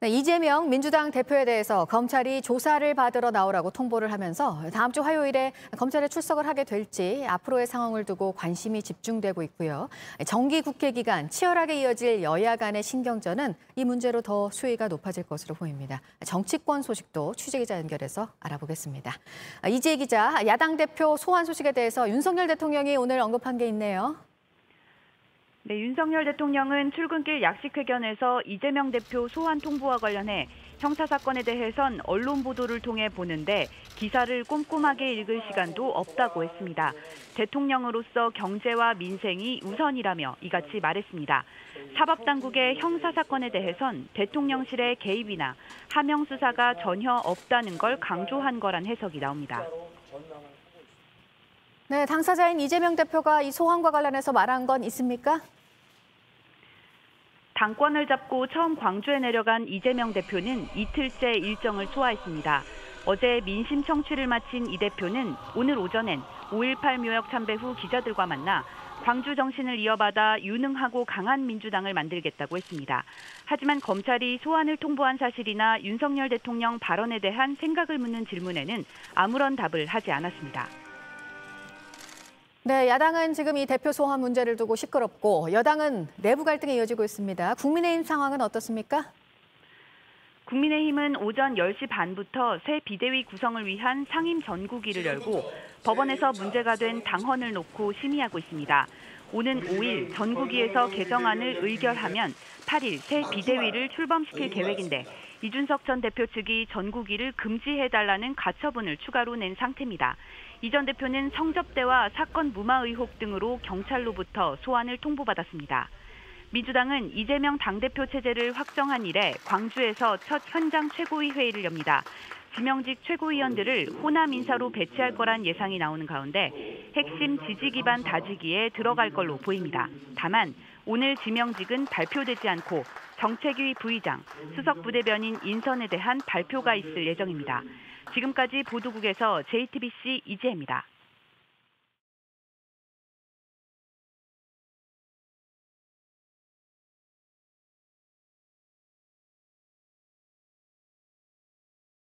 네, 이재명 민주당 대표에 대해서 검찰이 조사를 받으러 나오라고 통보를 하면서 다음 주 화요일에 검찰에 출석을 하게 될지 앞으로의 상황을 두고 관심이 집중되고 있고요. 정기 국회 기간 치열하게 이어질 여야 간의 신경전은 이 문제로 더 수위가 높아질 것으로 보입니다. 정치권 소식도 취재기자 연결해서 알아보겠습니다. 이지혜 기자, 야당 대표 소환 소식에 대해서 윤석열 대통령이 오늘 언급한 게 있네요. 네, 윤석열 대통령은 출근길 약식회견에서 이재명 대표 소환 통보와 관련해 형사사건에 대해선 언론 보도를 통해 보는데 기사를 꼼꼼하게 읽을 시간도 없다고 했습니다. 대통령으로서 경제와 민생이 우선이라며 이같이 말했습니다. 사법당국의 형사사건에 대해선 대통령실의 개입이나 하명 수사가 전혀 없다는 걸 강조한 거란 해석이 나옵니다. 네, 당사자인 이재명 대표가 이 소환과 관련해서 말한 건 있습니까? 당권을 잡고 처음 광주에 내려간 이재명 대표는 이틀째 일정을 소화했습니다. 어제 민심 청취를 마친 이 대표는 오늘 오전엔 5.18 묘역 참배 후 기자들과 만나 광주 정신을 이어받아 유능하고 강한 민주당을 만들겠다고 했습니다. 하지만 검찰이 소환을 통보한 사실이나 윤석열 대통령 발언에 대한 생각을 묻는 질문에는 아무런 답을 하지 않았습니다. 네, 야당은 지금 이 대표 소환 문제를 두고 시끄럽고 여당은 내부 갈등이 이어지고 있습니다. 국민의힘 상황은 어떻습니까? 국민의힘은 오전 10시 반부터 새 비대위 구성을 위한 상임 전국위를 열고 법원에서 문제가 된 당헌을 놓고 심의하고 있습니다. 오는 5일 전국위에서 개정안을 의결하면 8일 새 비대위를 출범시킬 계획인데 이준석 전 대표 측이 전국위를 금지해달라는 가처분을 추가로 낸 상태입니다. 이 전 대표는 성접대와 사건 무마 의혹 등으로 경찰로부터 소환을 통보받았습니다. 민주당은 이재명 당대표 체제를 확정한 이래 광주에서 첫 현장 최고위 회의를 엽니다. 지명직 최고위원들을 호남 인사로 배치할 거란 예상이 나오는 가운데 핵심 지지 기반 다지기에 들어갈 걸로 보입니다. 다만 오늘 지명직은 발표되지 않고 정책위 부의장, 수석 부대변인 인선에 대한 발표가 있을 예정입니다. 지금까지 보도국에서 JTBC 이지혜입니다.